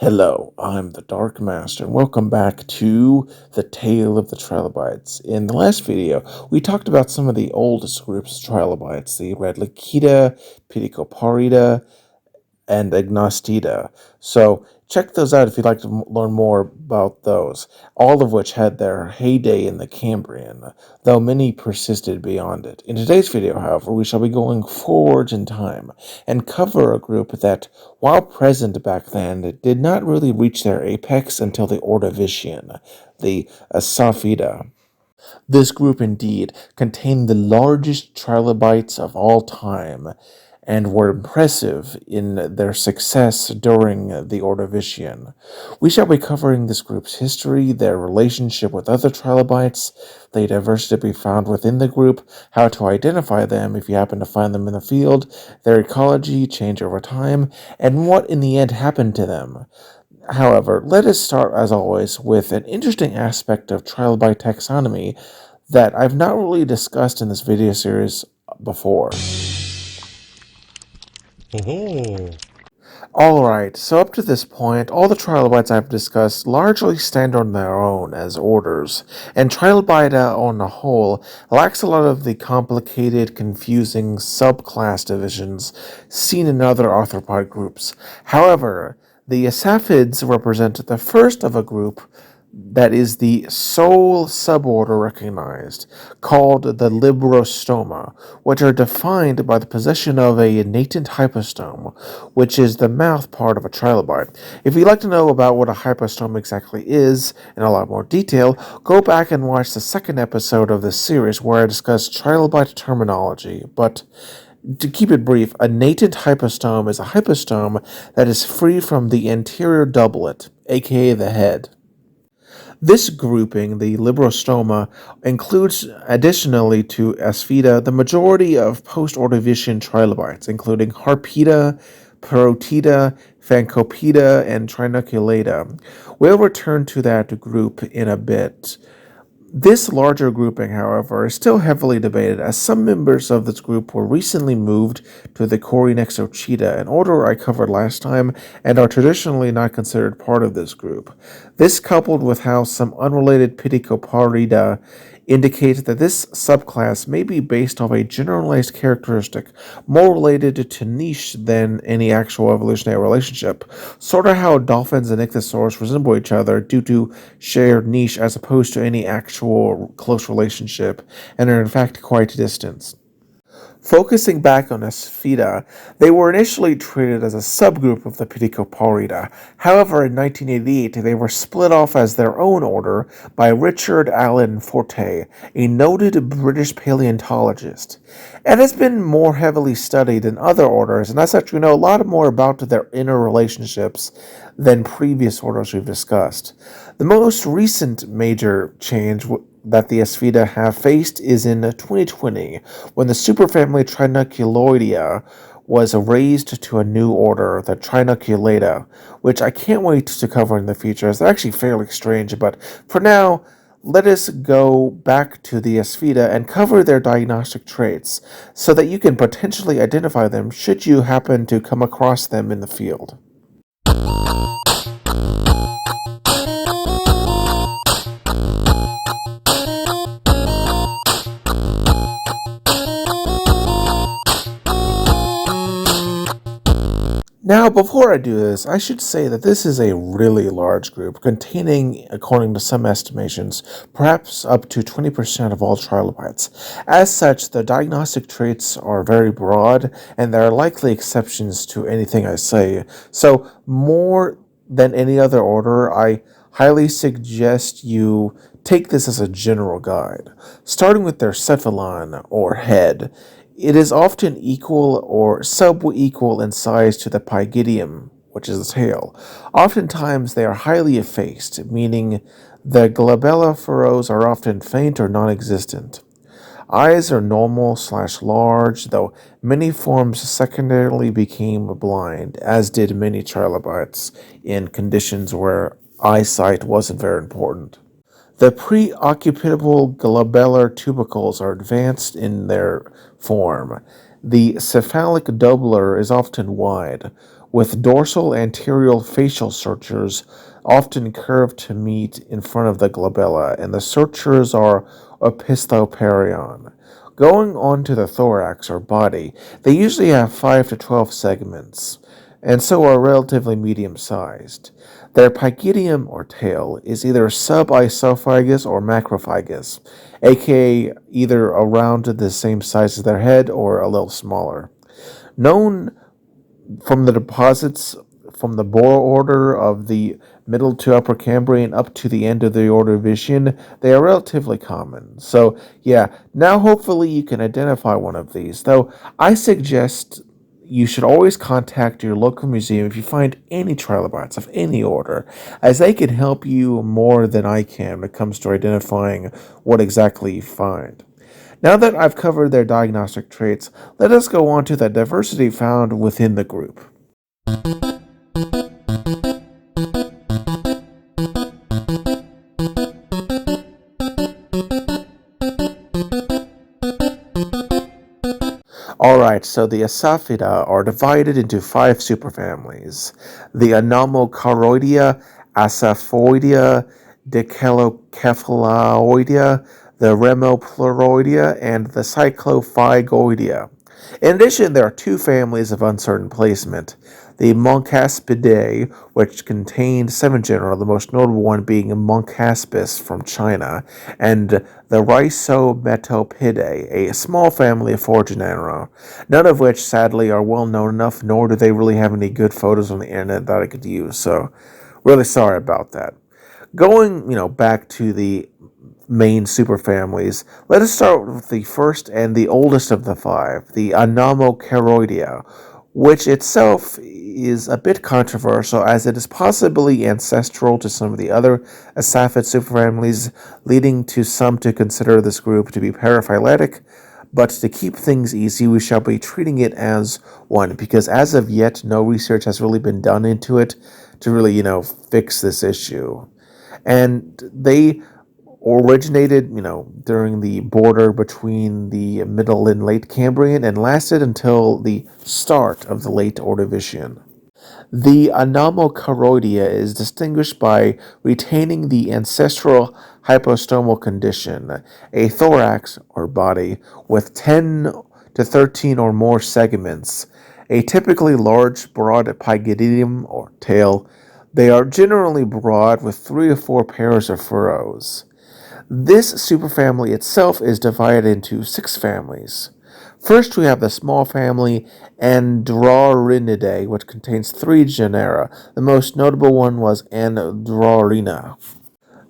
Hello, I'm the Dark Master, and welcome back to the Tale of the Trilobites. In the last video, we talked about some of the oldest groups of trilobites, the Radlicida, Pedicoparida, and Agnostida. So check those out if you'd like to learn more about those, all of which had their heyday in the Cambrian, though many persisted beyond it. In today's video, however, we shall be going forward in time and cover a group that, while present back then, did not really reach their apex until the Ordovician, the Asaphida. This group indeed contained the largest trilobites of all time, and were impressive in their success during the Ordovician. We shall be covering this group's history, their relationship with other trilobites, the diversity to be found within the group, how to identify them if you happen to find them in the field, their ecology, change over time, and what in the end happened to them. However, let us start, as always, with an interesting aspect of trilobite taxonomy that I've not really discussed in this video series before. Alright, so up to this point, all the trilobites I've discussed largely stand on their own as orders, and Trilobita on the whole lacks a lot of the complicated, confusing subclass divisions seen in other arthropod groups. However, the Asaphids represent the first of a group that is the sole suborder recognized, called the Librostoma, which are defined by the possession of a natant hypostome, which is the mouth part of a trilobite. If you'd like to know about what a hypostome exactly is in a lot more detail, go back and watch the second episode of this series where I discuss trilobite terminology. But to keep it brief, a natant hypostome is a hypostome that is free from the anterior doublet, aka the head. This grouping, the Librostoma, includes, additionally to Asaphida, the majority of post-Ordovician trilobites, including Harpida, Parotida, Phancopida, and Trinucleida. We'll return to that group in a bit. This larger grouping, however, is still heavily debated, as some members of this group were recently moved to the Coryneoxochida, an order I covered last time, and are traditionally not considered part of this group. This, coupled with how some unrelated Pedicoparida indicates that this subclass may be based off a generalized characteristic more related to niche than any actual evolutionary relationship, sort of how dolphins and ichthyosaurs resemble each other due to shared niche as opposed to any actual close relationship, and are in fact quite distant. Focusing back on Asaphida, they were initially treated as a subgroup of the Pedicoparida. However, in 1988, they were split off as their own order by Richard Allen Forte, a noted British paleontologist. It has been more heavily studied in other orders, and as such, we know a lot more about their inner relationships than previous orders we've discussed. The most recent major change that the Asaphida have faced is in 2020, when the superfamily Trinucleida was raised to a new order, the Trinucleida, which I can't wait to cover in the future, as they're actually fairly strange, but for now, let us go back to the Asaphida and cover their diagnostic traits, so that you can potentially identify them should you happen to come across them in the field. Now, before I do this, I should say that this is a really large group, containing, according to some estimations, perhaps up to 20% of all trilobites. As such, the diagnostic traits are very broad, and there are likely exceptions to anything I say. So, more than any other order, I highly suggest you take this as a general guide. Starting with their cephalon, or head, it is often equal or sub-equal in size to the pygidium, which is the tail. Oftentimes they are highly effaced, meaning the glabella furrows are often faint or non-existent. Eyes are normal/large, though many forms secondarily became blind, as did many trilobites, in conditions where eyesight wasn't very important. The preoccipitable glabellar tubercles are advanced in their form. The cephalic doubler is often wide, with dorsal anterior facial sutures often curved to meet in front of the glabella, and the sutures are opisthopereion. Going on to the thorax or body, they usually have 5 to 12 segments, and so are relatively medium-sized. Their pygidium or tail is either subisophagous or macrophagous, aka either around the same size as their head or a little smaller. Known from the deposits from the Boer order of the middle to upper Cambrian up to the end of the Ordovician, they are relatively common. So, yeah, now hopefully you can identify one of these, though I suggest you should always contact your local museum if you find any trilobites of any order, as they can help you more than I can when it comes to identifying what exactly you find. Now that I've covered their diagnostic traits, let us go on to the diversity found within the group. Alright, so the Asaphida are divided into 5 superfamilies. The Anomocharoidea, Asaphoidea, Dicelocephaloidea, the Remopleuroidea, and the Cyclophygoidea. In addition, there are 2 families of uncertain placement. The Moncaspidae, which contained 7 genera, the most notable one being Moncaspis from China, and the Rhizometopidae, a small family of 4 genera, none of which sadly are well known enough, nor do they really have any good photos on the internet that I could use, so really sorry about that. Going, back to the main superfamilies, let us start with the first and the oldest of the 5, the Anomocharoidea, which itself is a bit controversial as it is possibly ancestral to some of the other Asaphid superfamilies, leading to some to consider this group to be paraphyletic, but to keep things easy, we shall be treating it as one, because as of yet, no research has really been done into it to really, fix this issue. And they originated, during the border between the Middle and Late Cambrian and lasted until the start of the Late Ordovician. The Anomocharoidea is distinguished by retaining the ancestral hypostomal condition, a thorax or body with 10 to 13 or more segments, a typically large, broad pygidium or tail. They are generally broad with 3 or 4 pairs of furrows. This superfamily itself is divided into 6 families. First, we have the small family Androrinidae, which contains 3 genera. The most notable one was Androrina.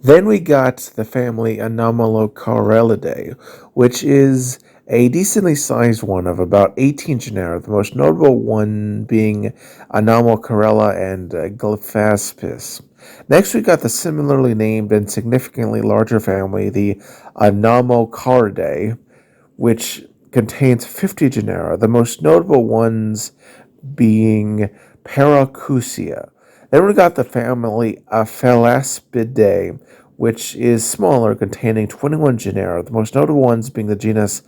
Then we got the family Anomalocarylidae, which is a decently sized one of about 18 genera, the most notable one being Anomocarella and Glyphaspis. Next, we got the similarly named and significantly larger family, the Anomocaridae, which contains 50 genera, the most notable ones being Paracusia. Then we got the family Aphelaspidae, which is smaller, containing 21 genera, the most notable ones being the genus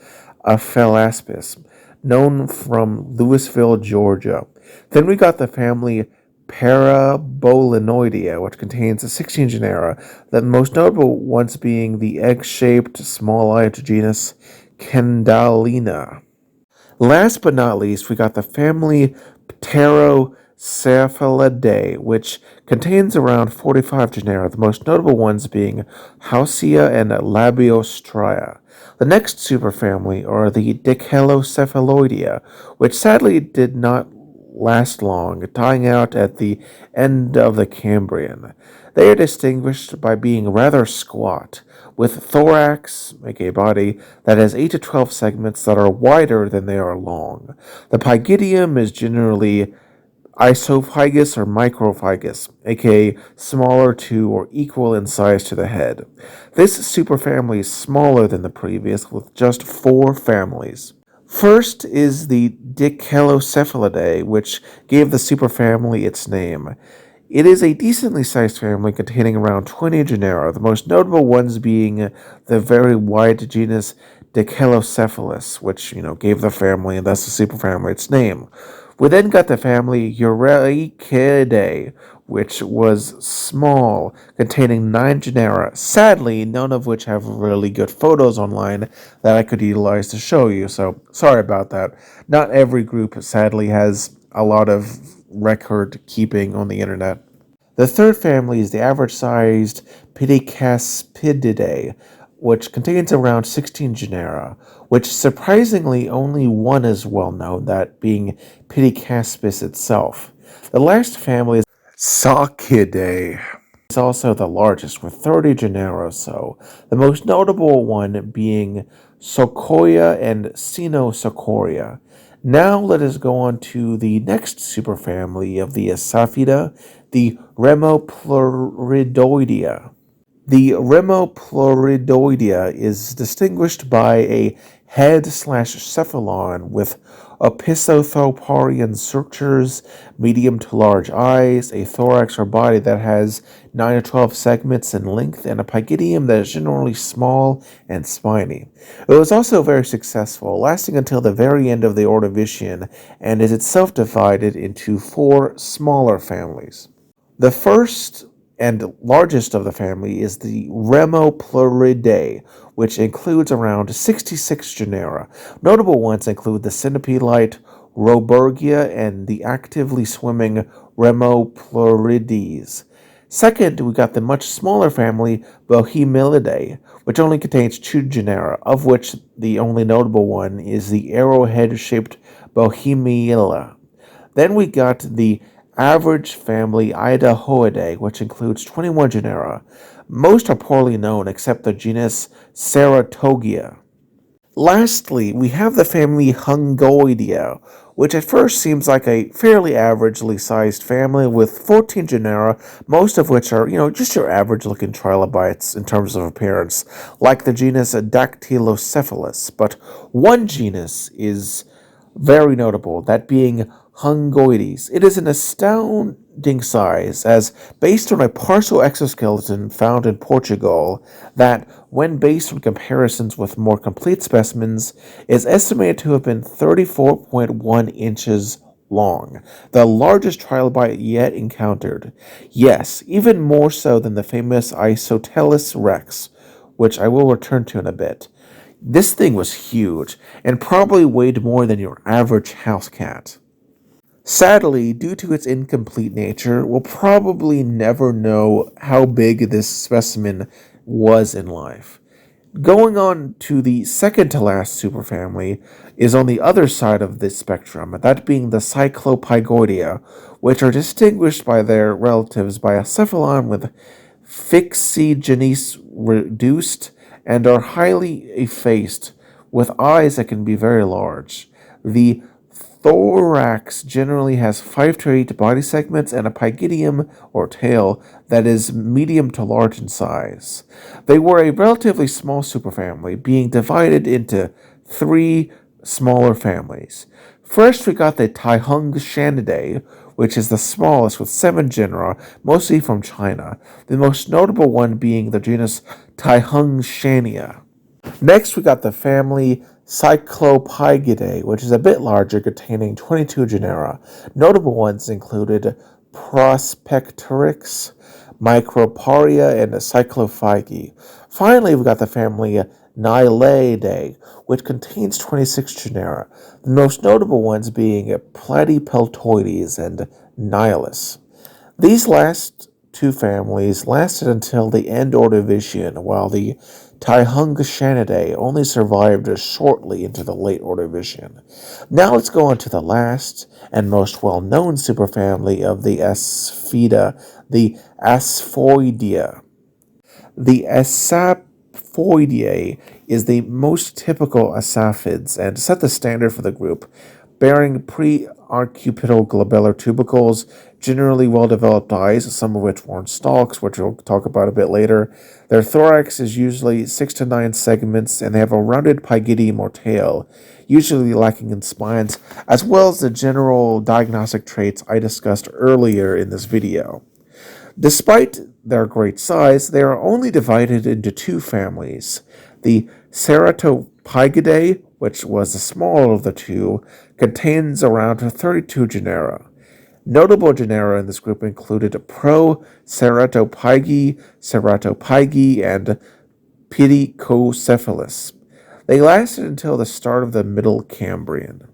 Aphelaspis, known from Louisville, Georgia. Then we got the family Parabolinoidea, which contains 16 genera, the most notable ones being the egg-shaped small-eyed genus Candalina. Last but not least, we got the family Pterocephalidae, which contains around 45 genera, the most notable ones being Hausia and Labiostria. The next superfamily are the Dicelocephaloidea, which sadly did not last long, dying out at the end of the Cambrian. They are distinguished by being rather squat, with thorax, aka body, that has 8 to 12 segments that are wider than they are long. The pygidium is generally isophagous or microphagous, aka smaller to or equal in size to the head. This superfamily is smaller than the previous, with just 4 families. First is the Dicelocephalidae, which gave the superfamily its name. It is a decently sized family containing around 20 genera, the most notable ones being the very wide genus Dicelocephalus, which, gave the family and thus the superfamily its name. We then got the family Euryalchidae, which was small, containing 9 genera, sadly, none of which have really good photos online that I could utilize to show you, so sorry about that. Not every group, sadly, has a lot of record keeping on the internet. The third family is the average-sized Pedicaspididae, which contains around 16 genera, which surprisingly only one is well known, that being Pedicaspis itself. The last family is Saucidae. It's also the largest, with 30 genera or so, the most notable one being Socoria and Cenosocoria. Now let us go on to the next superfamily of the Asaphida, the Remopluridoidea. The Remopluridoidea is distinguished by a head/cephalon with opisthothoparian structures, medium to large eyes, a thorax or body that has 9 to 12 segments in length, and a pygidium that is generally small and spiny. It was also very successful, lasting until the very end of the Ordovician, and is itself divided into 4 smaller families. The first and largest of the family is the Remopluridae, which includes around 66 genera. Notable ones include the centipede-like Robergia and the actively swimming Remoplurides. Second, we got the much smaller family Bohemilidae, which only contains 2 genera, of which the only notable one is the arrowhead-shaped Bohemilla. Then we got the average family Idahoidae, which includes 21 genera. Most are poorly known except the genus Saratogia. Lastly, we have the family Hungoidea, which at first seems like a fairly averagely sized family with 14 genera, most of which are, just your average looking trilobites in terms of appearance, like the genus Dactylocephalus. But one genus is very notable, that being Hungoides. It is an astounding size, as based on a partial exoskeleton found in Portugal, that, when based on comparisons with more complete specimens, is estimated to have been 34.1 inches long, the largest trilobite yet encountered. Yes, even more so than the famous Isotellus rex, which I will return to in a bit. This thing was huge, and probably weighed more than your average house cat. Sadly, due to its incomplete nature, we'll probably never know how big this specimen was in life. Going on to the second to last superfamily is on the other side of this spectrum, that being the Cyclopygoidea, which are distinguished by their relatives by a cephalon with Fixigenes reduced and are highly effaced, with eyes that can be very large. The thorax generally has 5 to 8 body segments and a pygidium or tail that is medium to large in size. They were a relatively small superfamily, being divided into 3 smaller families. First, we got the Tihungshanidae, which is the smallest with 7 genera, mostly from China, the most notable one being the genus Tihungshania. Next, we got the family Cyclopygidae, which is a bit larger, containing 22 genera. Notable ones included Prospectorix, Microparia, and Cyclophygi. Finally, we got the family Naileidae, which contains 26 genera, the most notable ones being Platypeltoides and Nihilus. These last 2 families lasted until the end Ordovician, while the Tihungshanidae only survived shortly into the late Ordovician. Now let's go on to the last and most well-known superfamily of the Asaphida, the Asphoidea. The Asaphoideae is the most typical asaphids and set the standard for the group, bearing pre-arcupital glabellar tubercles, generally well-developed eyes, some of which form stalks, which we'll talk about a bit later. Their thorax is usually 6 to 9 segments, and they have a rounded pygidium or tail, usually lacking in spines, as well as the general diagnostic traits I discussed earlier in this video. Despite their great size, they are only divided into 2 families, the Ceratopygidae, which was the smaller of the two, contains around 32 genera. Notable genera in this group included Ceratopygi, and Pedicocephalus. They lasted until the start of the Middle Cambrian.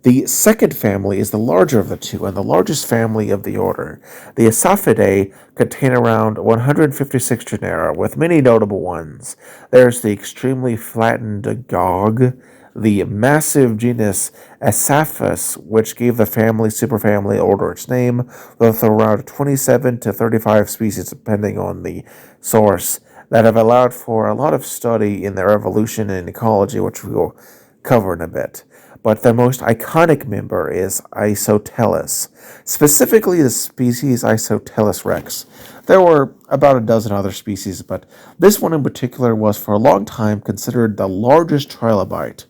The second family is the larger of the two and the largest family of the order. The Asaphidae contain around 156 genera, with many notable ones. There's the extremely flattened gog, the massive genus Asaphus, which gave the family superfamily order its name, with around 27 to 35 species depending on the source, that have allowed for a lot of study in their evolution and ecology, which we will cover in a bit. But the most iconic member is Isotellus, specifically the species Isotellus rex. There were about a dozen other species, but this one in particular was for a long time considered the largest trilobite,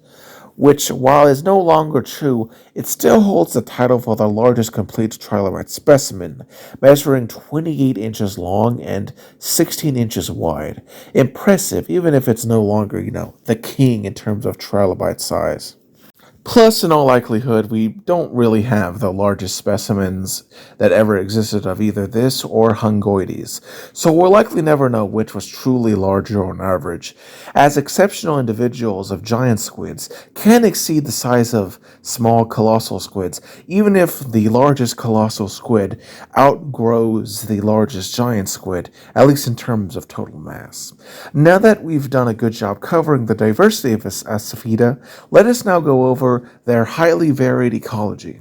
which, while is no longer true, it still holds the title for the largest complete trilobite specimen, measuring 28 inches long and 16 inches wide. Impressive, even if it's no longer, the king in terms of trilobite size. Plus, in all likelihood, we don't really have the largest specimens that ever existed of either this or Hungoides, so we'll likely never know which was truly larger on average, as exceptional individuals of giant squids can exceed the size of small colossal squids, even if the largest colossal squid outgrows the largest giant squid, at least in terms of total mass. Now that we've done a good job covering the diversity of Asaphida, let us now go over their highly varied ecology.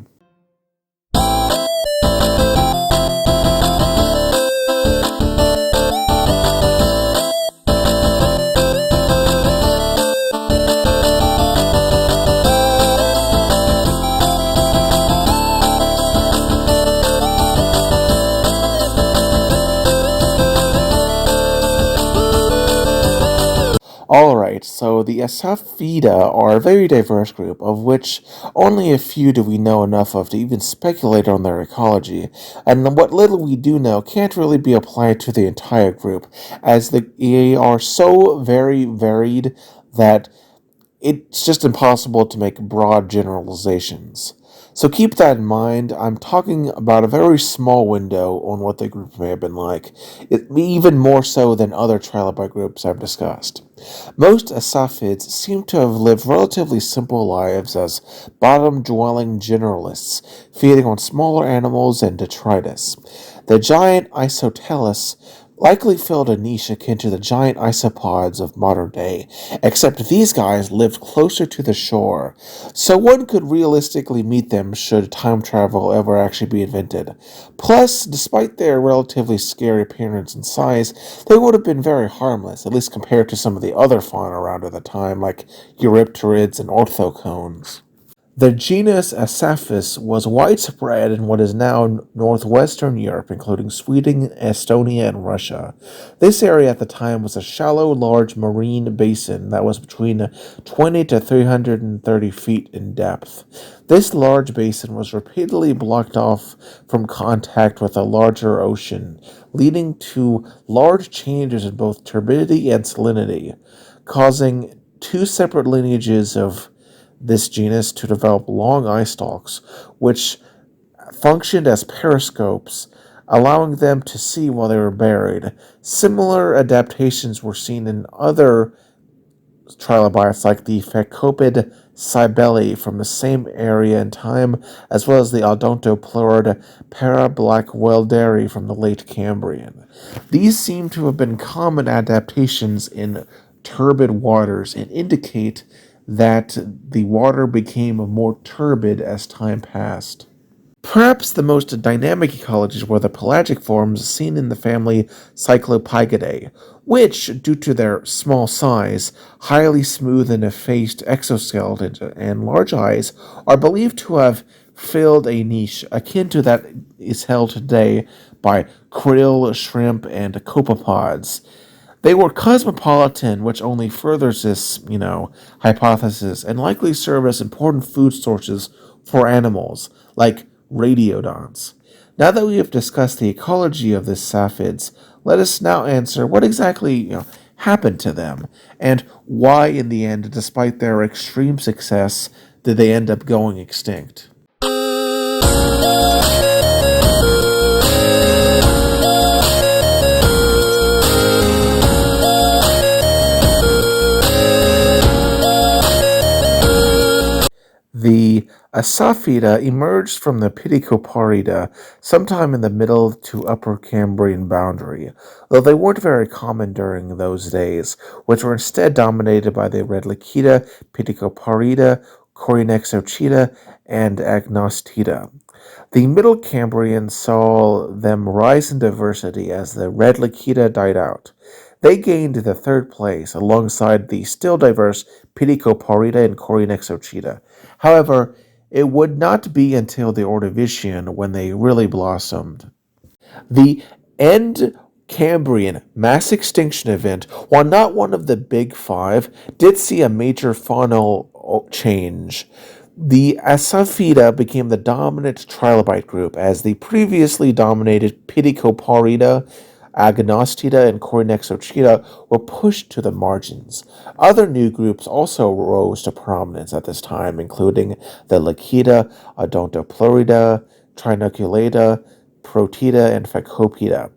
Alright, so the Asaphida are a very diverse group, of which only a few do we know enough of to even speculate on their ecology, and what little we do know can't really be applied to the entire group, as they are so very varied that it's just impossible to make broad generalizations. So keep that in mind. I'm talking about a very small window on what the group may have been like, even more so than other trilobite groups I've discussed. Most Asaphids seem to have lived relatively simple lives as bottom-dwelling generalists, feeding on smaller animals and detritus. The giant Isotellus likely filled a niche akin to the giant isopods of modern day, except these guys lived closer to the shore, so one could realistically meet them should time travel ever actually be invented. Plus, despite their relatively scary appearance and size, they would have been very harmless, at least compared to some of the other fauna around at the time, like Eurypterids and orthocones. The genus Asaphus was widespread in what is now northwestern Europe, including Sweden, Estonia, and Russia. This area at the time was a shallow, large marine basin that was between 20 to 330 feet in depth. This large basin was repeatedly blocked off from contact with a larger ocean, leading to large changes in both turbidity and salinity, causing two separate lineages of this genus to develop long eye stalks, which functioned as periscopes, allowing them to see while they were buried. Similar adaptations were seen in other trilobites like the Phacopid cybele from the same area and time, as well as the odontopleurid Parablackwelderi from the late Cambrian. These seem to have been common adaptations in turbid waters and indicate that the water became more turbid as time passed. Perhaps the most dynamic ecologies were the pelagic forms seen in the family Cyclopygidae, which, due to their small size, highly smooth and effaced exoskeletons, and large eyes, are believed to have filled a niche akin to that is held today by krill, shrimp, and copepods. They were cosmopolitan, which only furthers this, hypothesis, and likely serve as important food sources for animals, like radiodonts. Now that we have discussed the ecology of the saphids, let us now answer what exactly happened to them, and why, in the end, despite their extreme success, did they end up going extinct. The Asaphida emerged from the Pedicoparida sometime in the middle to upper Cambrian boundary, though they weren't very common during those days, which were instead dominated by the Redlicida, Pedicoparida, Corinexochida, and Agnostida. The Middle Cambrian saw them rise in diversity as the Redlicida died out. They gained the third place alongside the still diverse Pedicoparida and Corinexochida. However, it would not be until the Ordovician when they really blossomed. The end Cambrian mass extinction event, while not one of the big five, did see a major faunal change. The Asaphida became the dominant trilobite group, as the previously dominated Pedicoparida, Agnostida, and Corinexochida were pushed to the margins. Other new groups also rose to prominence at this time, including the Lichida, Odontoplurida, Trinucleida, Protida, and Phacopida.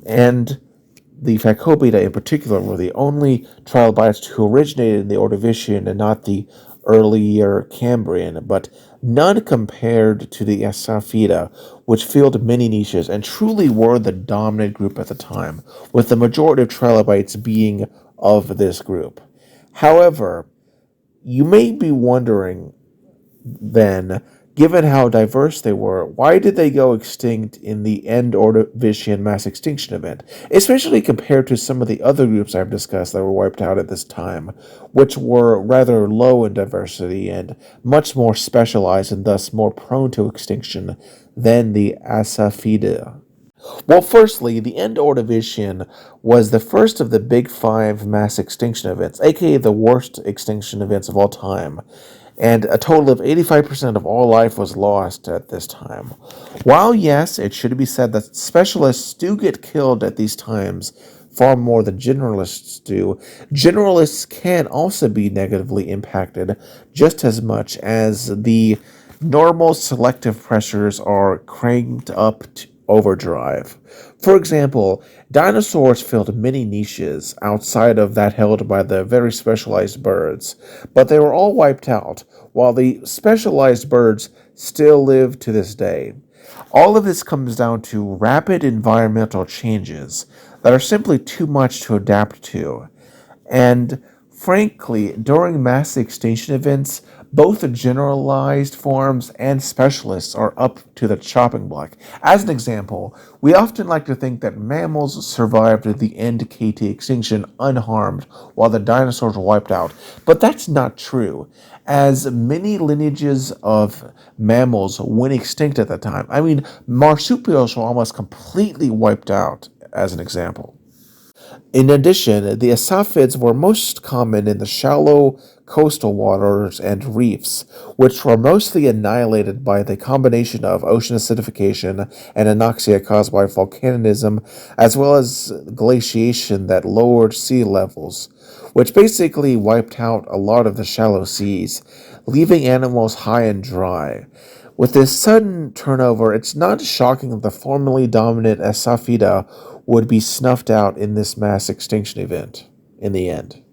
And the Phacopida in particular were the only trilobites who originated in the Ordovician and not the earlier Cambrian, but none compared to the Asaphida, which filled many niches and truly were the dominant group at the time, with the majority of trilobites being of this group. However, you may be wondering then, given how diverse they were, why did they go extinct in the end Ordovician mass extinction event, especially compared to some of the other groups I've discussed that were wiped out at this time, which were rather low in diversity and much more specialized and thus more prone to extinction than the Asaphida? Well, firstly, the end Ordovician was the first of the big five mass extinction events, aka the worst extinction events of all time, and a total of 85% of all life was lost at this time. While, yes, it should be said that specialists do get killed at these times far more than generalists do, generalists can also be negatively impacted just as much as the normal selective pressures are cranked up to overdrive. For example, dinosaurs filled many niches outside of that held by the very specialized birds, but they were all wiped out, while the specialized birds still live to this day. All of this comes down to rapid environmental changes that are simply too much to adapt to. And frankly, during mass extinction events, both generalized forms and specialists are up to the chopping block. As an example, we often like to think that mammals survived the end KT extinction unharmed while the dinosaurs were wiped out, but that's not true, as many lineages of mammals went extinct at the time. I mean, marsupials were almost completely wiped out, as an example. In addition, the Asaphids were most common in the shallow coastal waters and reefs, which were mostly annihilated by the combination of ocean acidification and anoxia caused by volcanism, as well as glaciation that lowered sea levels, which basically wiped out a lot of the shallow seas, leaving animals high and dry. With this sudden turnover, it's not shocking that the formerly dominant Asaphida would be snuffed out in this mass extinction event in the end.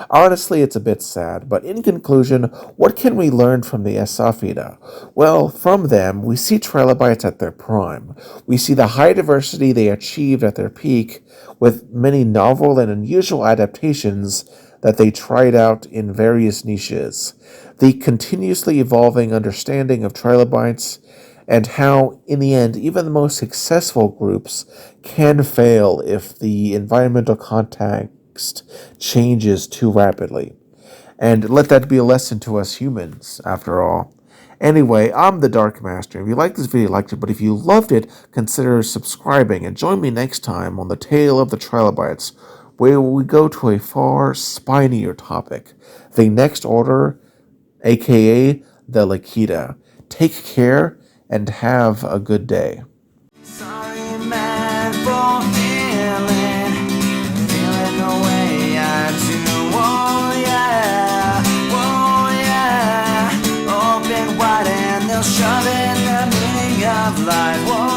Honestly, it's a bit sad, but in conclusion, what can we learn from the Asaphida? Well, from them, we see trilobites at their prime. We see the high diversity they achieved at their peak, with many novel and unusual adaptations that they tried out in various niches. The continuously evolving understanding of trilobites, and how, in the end, even the most successful groups can fail if the environmental context changes too rapidly. And let that be a lesson to us humans, after all. Anyway, I'm the Dark Master. If you liked this video, liked it, but if you loved it, consider subscribing and join me next time on the Tale of the Trilobites, where we go to a far spinier topic, the next order, aka the Lichida. Take care and have a good day. Sorry, man, for feeling no of life. Whoa.